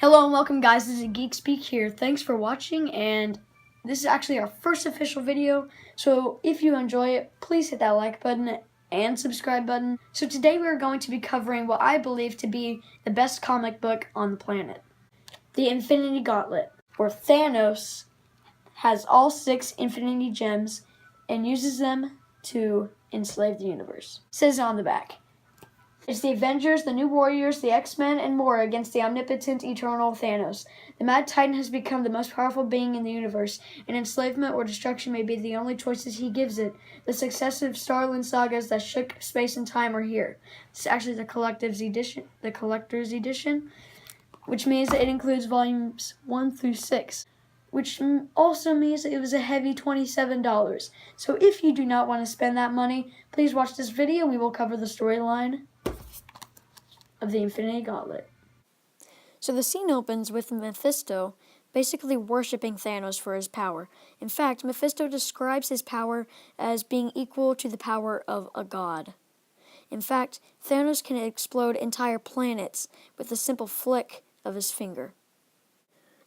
Hello and welcome, guys. This is Geek Speak here. Thanks for watching, and this is actually our first official video. So if you enjoy it, please hit that like button and subscribe button. So today we're going to be covering what I believe to be the best comic book on the planet, the Infinity Gauntlet, where Thanos has all 6 Infinity Gems and uses them to enslave the universe. It says on the back, it's the Avengers, the New Warriors, the X-Men, and more against the omnipotent, eternal Thanos. The Mad Titan has become the most powerful being in the universe, and enslavement or destruction may be the only choices he gives it. The successive Starland sagas that shook space and time are here. It's actually the collector's edition, which means that it includes volumes 1 through 6, which also means that it was a heavy $27. So if you do not want to spend that money, please watch this video. We will cover the storyline of the Infinity Gauntlet. So the scene opens with Mephisto basically worshipping Thanos for his power. In fact, Mephisto describes his power as being equal to the power of a god. In fact, Thanos can explode entire planets with a simple flick of his finger.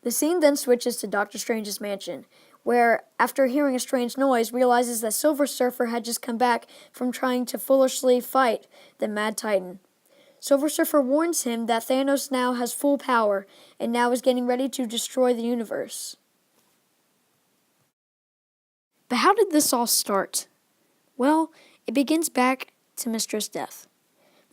The scene then switches to Doctor Strange's mansion, where, after hearing a strange noise, realizes that Silver Surfer had just come back from trying to foolishly fight the Mad Titan. Silver Surfer warns him that Thanos now has full power and now is getting ready to destroy the universe. But how did this all start? Well, it begins back to Mistress Death.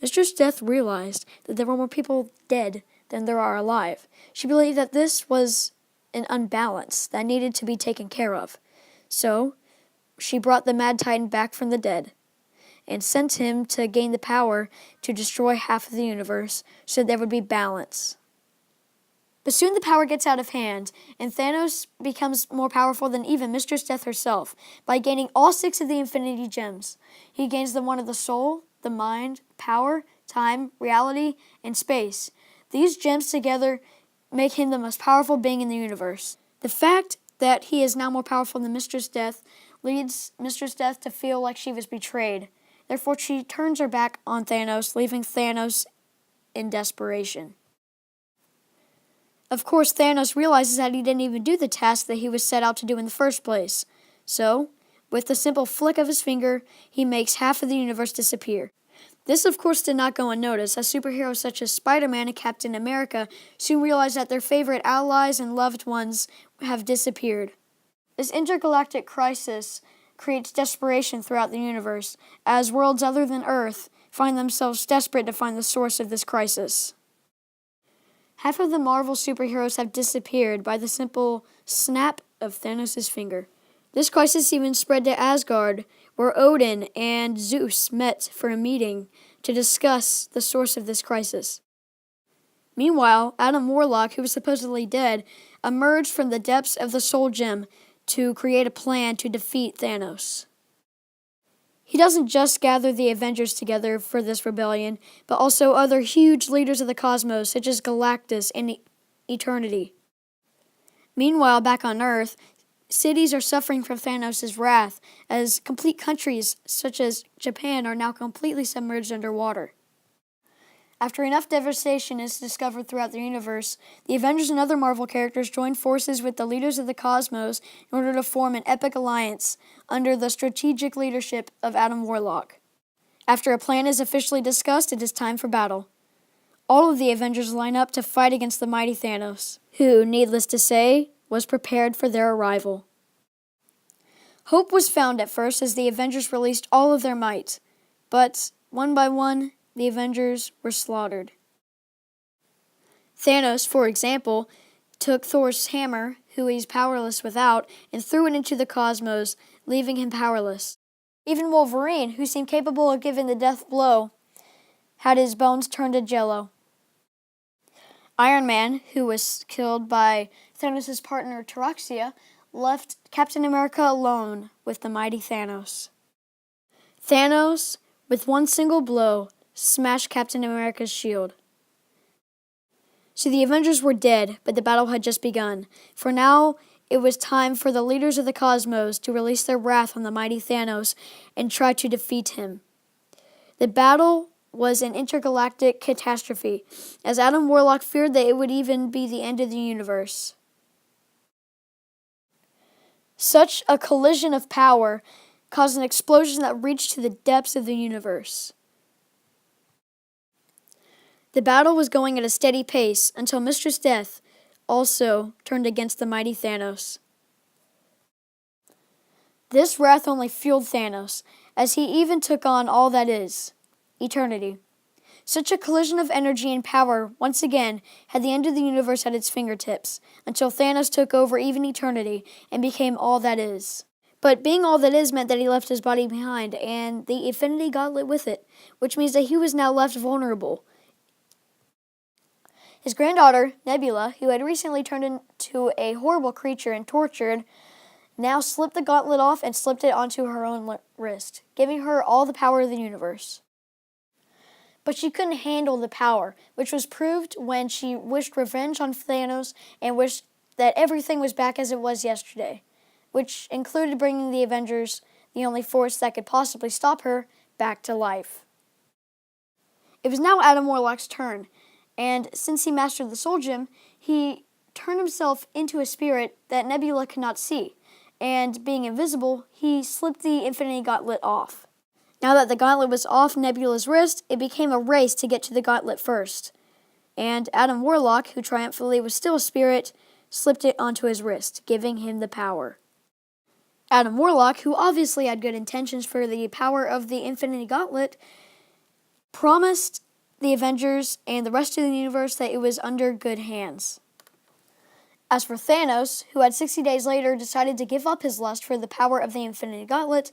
Mistress Death realized that there were more people dead than there are alive. She believed that this was an unbalance that needed to be taken care of. So, she brought the Mad Titan back from the dead and sent him to gain the power to destroy half of the universe so there would be balance. But soon the power gets out of hand, and Thanos becomes more powerful than even Mistress Death herself by gaining all 6 of the Infinity Gems. He gains the one of the soul, the mind, power, time, reality, and space. These gems together make him the most powerful being in the universe. The fact that he is now more powerful than Mistress Death leads Mistress Death to feel like she was betrayed. Therefore, she turns her back on Thanos, leaving Thanos in desperation. Of course, Thanos realizes that he didn't even do the task that he was set out to do in the first place. So, with a simple flick of his finger, he makes half of the universe disappear. This, of course, did not go unnoticed, as superheroes such as Spider-Man and Captain America soon realized that their favorite allies and loved ones have disappeared. This intergalactic crisis creates desperation throughout the universe, as worlds other than Earth find themselves desperate to find the source of this crisis. Half of the Marvel superheroes have disappeared by the simple snap of Thanos' finger. This crisis even spread to Asgard, where Odin and Zeus met for a meeting to discuss the source of this crisis. Meanwhile, Adam Warlock, who was supposedly dead, emerged from the depths of the Soul Gem to create a plan to defeat Thanos. He doesn't just gather the Avengers together for this rebellion, but also other huge leaders of the cosmos, such as Galactus and Eternity. Meanwhile, back on Earth, cities are suffering from Thanos' wrath, as complete countries, such as Japan, are now completely submerged underwater. After enough devastation is discovered throughout the universe, the Avengers and other Marvel characters join forces with the leaders of the cosmos in order to form an epic alliance under the strategic leadership of Adam Warlock. After a plan is officially discussed, it is time for battle. All of the Avengers line up to fight against the mighty Thanos, who, needless to say, was prepared for their arrival. Hope was found at first as the Avengers released all of their might, but one by one, the Avengers were slaughtered. Thanos, for example, took Thor's hammer, who he's powerless without, and threw it into the cosmos, leaving him powerless. Even Wolverine, who seemed capable of giving the death blow, had his bones turned to jello. Iron Man, who was killed by Thanos' partner Taraxia, left Captain America alone with the mighty Thanos. Thanos, with one single blow, smashed Captain America's shield. So the Avengers were dead, but the battle had just begun. For now, it was time for the leaders of the cosmos to release their wrath on the mighty Thanos and try to defeat him. The battle was an intergalactic catastrophe, as Adam Warlock feared that it would even be the end of the universe. Such a collision of power caused an explosion that reached to the depths of the universe. The battle was going at a steady pace until Mistress Death also turned against the mighty Thanos. This wrath only fueled Thanos, as he even took on all that is, eternity. Such a collision of energy and power once again had the end of the universe at its fingertips, until Thanos took over even eternity and became all that is. But being all that is meant that he left his body behind, and the Infinity Gauntlet with it, which means that he was now left vulnerable. His granddaughter, Nebula, who had recently turned into a horrible creature and tortured, now slipped the gauntlet off and slipped it onto her own wrist, giving her all the power of the universe. But she couldn't handle the power, which was proved when she wished revenge on Thanos and wished that everything was back as it was yesterday, which included bringing the Avengers, the only force that could possibly stop her, back to life. It was now Adam Warlock's turn, and since he mastered the Soul Gem, he turned himself into a spirit that Nebula could not see, and being invisible, he slipped the Infinity Gauntlet off. Now that the gauntlet was off Nebula's wrist, it became a race to get to the gauntlet first, and Adam Warlock, who triumphantly was still a spirit, slipped it onto his wrist, giving him the power. Adam Warlock, who obviously had good intentions for the power of the Infinity Gauntlet, promised the Avengers and the rest of the universe that it was under good hands. As for Thanos, who had 60 days later decided to give up his lust for the power of the Infinity Gauntlet,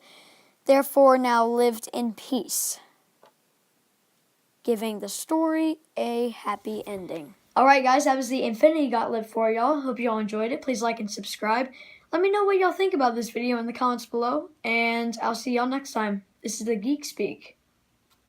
therefore now lived in peace, giving the story a happy ending. Alright guys, that was the Infinity Gauntlet for y'all. Hope y'all enjoyed it. Please like and subscribe. Let me know what y'all think about this video in the comments below, and I'll see y'all next time. This is the Geek Speak.